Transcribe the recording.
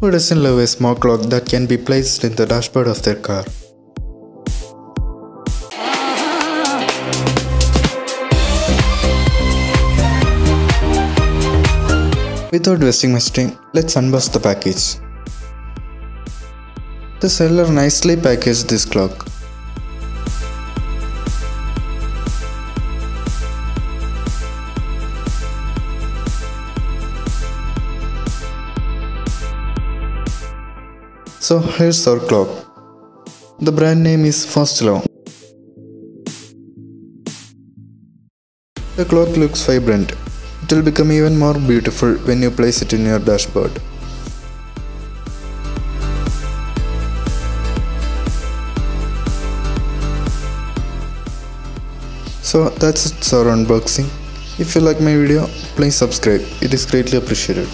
Who doesn't love a smart clock that can be placed in the dashboard of their car? Without wasting much time, let's unbox the package. The seller nicely packaged this clock. So here's our clock. The brand name is Fostelo. The clock looks vibrant. It will become even more beautiful when you place it in your dashboard. So that's it, our unboxing. If you like my video, please subscribe. It is greatly appreciated.